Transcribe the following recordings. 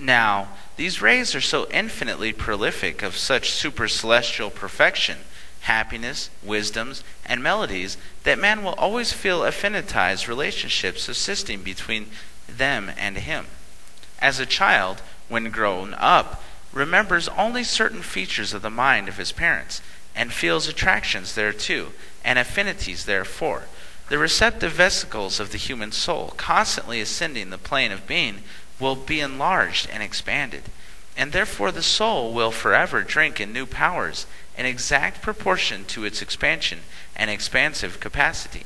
Now, these rays are so infinitely prolific of such supercelestial perfection, happiness, wisdoms, and melodies that man will always feel affinitized relationships subsisting between them and him. As a child, when grown up, remembers only certain features of the mind of his parents, and feels attractions thereto, and affinities therefore, the receptive vesicles of the human soul, constantly ascending the plane of being, will be enlarged and expanded, and therefore the soul will forever drink in new powers in exact proportion to its expansion and expansive capacity.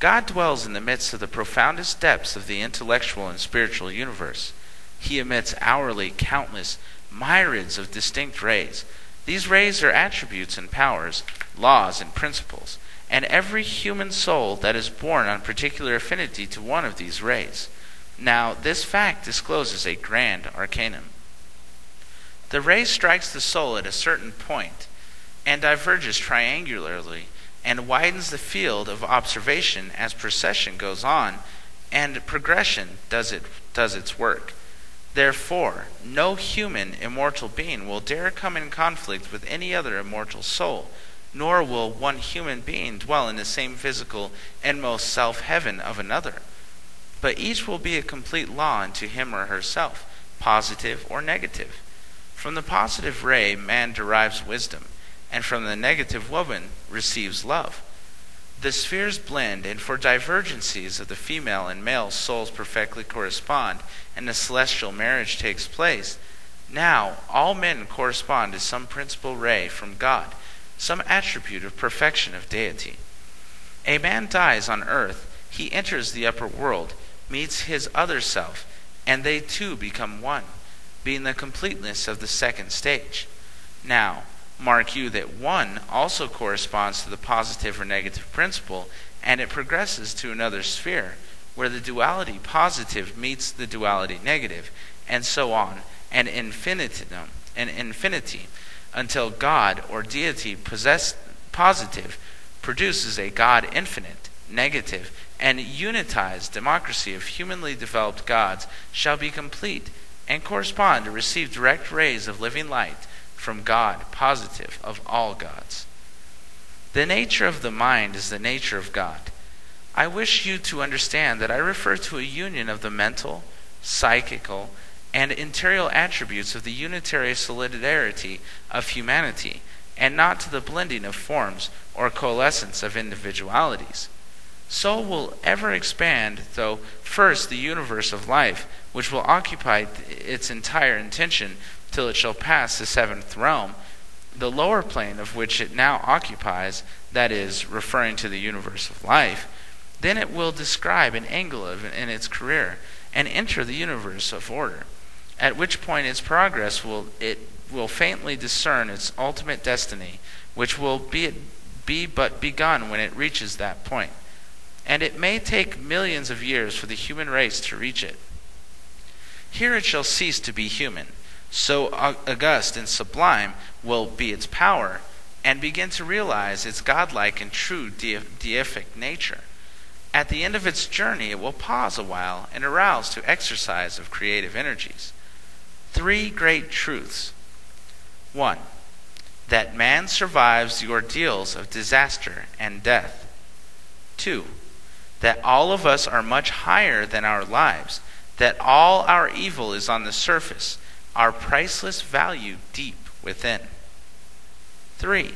God dwells in the midst of the profoundest depths of the intellectual and spiritual universe. He emits hourly countless myriads of distinct rays. These rays are attributes and powers, laws and principles, and every human soul that is born on particular affinity to one of these rays. Now, this fact discloses a grand arcanum. The ray strikes the soul at a certain point and diverges triangularly and widens the field of observation as procession goes on and progression does its work. Therefore, no human immortal being will dare come in conflict with any other immortal soul, nor will one human being dwell in the same physical inmost self-heaven of another. But each will be a complete law unto him or herself, positive or negative. From the positive ray, man derives wisdom, and from the negative woman receives love. The spheres blend, and for divergencies of the female and male souls perfectly correspond, and the celestial marriage takes place. Now, all men correspond to some principal ray from God, some attribute of perfection of deity. A man dies on earth, he enters the upper world, meets his other self, and they two become one, being the completeness of the second stage. Now, mark you that one also corresponds to the positive or negative principle, and it progresses to another sphere, where the duality positive meets the duality negative, and so on, and infinity, until God or deity possessed positive produces a God infinite, negative, and unitized democracy of humanly developed gods shall be complete and correspond to receive direct rays of living light from God, positive of all gods. The nature of the mind is the nature of God. I wish you to understand that I refer to a union of the mental, psychical, and interior attributes of the unitary solidarity of humanity, and not to the blending of forms or coalescence of individualities. Soul will ever expand, though first the universe of life, which will occupy its entire intention till it shall pass the seventh realm, the lower plane of which it now occupies, that is, referring to the universe of life, then it will describe an angle in its career and enter the universe of order, at which point its progress will faintly discern its ultimate destiny, which will be but begun when it reaches that point. And it may take millions of years for the human race to reach it. Here it shall cease to be human, so august and sublime will be its power, and begin to realize its godlike and true deific nature. At the end of its journey, it will pause a while and arouse to exercise of creative energies. 3 great truths. 1. That man survives the ordeals of disaster and death. 2. That all of us are much higher than our lives, that all our evil is on the surface, our priceless value deep within. 3.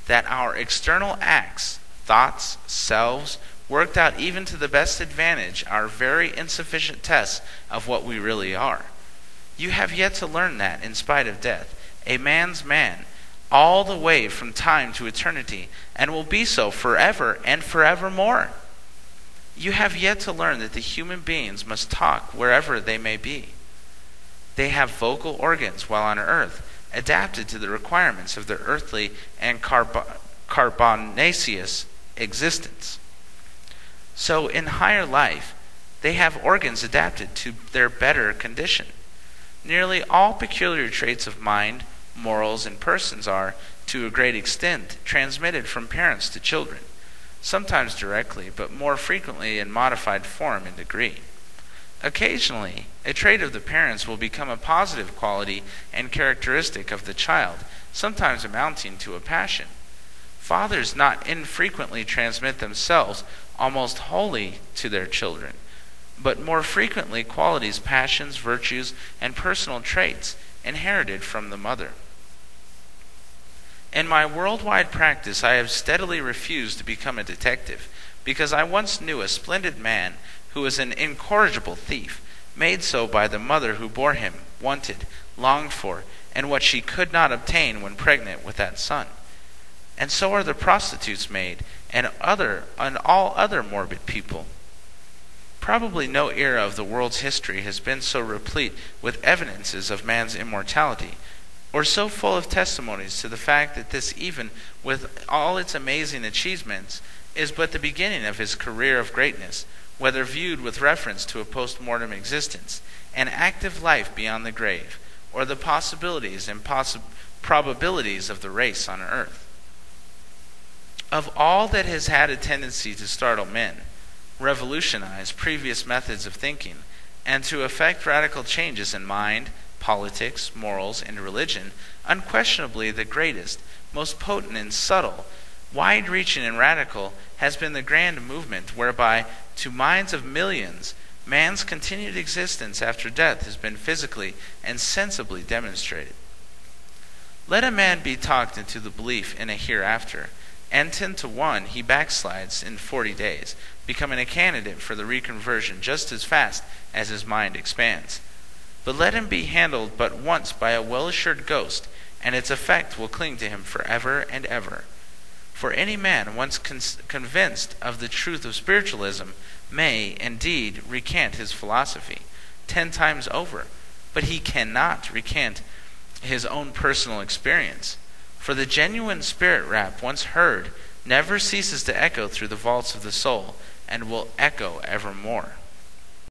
That our external acts, thoughts, selves, worked out even to the best advantage, are very insufficient tests of what we really are. You have yet to learn that, in spite of death, a man's man, all the way from time to eternity, and will be so forever and forevermore. You have yet to learn that the human beings must talk wherever they may be. They have vocal organs while on earth, adapted to the requirements of their earthly and carbonaceous existence. So in higher life, they have organs adapted to their better condition. Nearly all peculiar traits of mind, morals, and persons are, to a great extent, transmitted from parents to children, sometimes directly, but more frequently in modified form and degree. Occasionally, a trait of the parents will become a positive quality and characteristic of the child, sometimes amounting to a passion. Fathers not infrequently transmit themselves almost wholly to their children, but more frequently qualities, passions, virtues, and personal traits inherited from the mother. In my worldwide practice, I have steadily refused to become a detective, because I once knew a splendid man who was an incorrigible thief, made so by the mother who bore him, wanted, longed for, and what she could not obtain when pregnant with that son. And so are the prostitutes made, and all other morbid people. Probably no era of the world's history has been so replete with evidences of man's immortality, or so full of testimonies to the fact that this, even with all its amazing achievements, is but the beginning of his career of greatness, whether viewed with reference to a post-mortem existence, an active life beyond the grave, or the possibilities and probabilities of the race on earth. Of all that has had a tendency to startle men, revolutionize previous methods of thinking, and to effect radical changes in mind, politics, morals, and religion, unquestionably the greatest, most potent and subtle, wide-reaching and radical, has been the grand movement whereby, to minds of millions, man's continued existence after death has been physically and sensibly demonstrated. Let a man be talked into the belief in a hereafter, and 10 to 1 he backslides in 40 days, becoming a candidate for the reconversion just as fast as his mind expands. But let him be handled but once by a well-assured ghost, and its effect will cling to him forever and ever. For any man once convinced of the truth of spiritualism may, indeed, recant his philosophy 10 times over, but he cannot recant his own personal experience. For the genuine spirit rap once heard never ceases to echo through the vaults of the soul, and will echo evermore.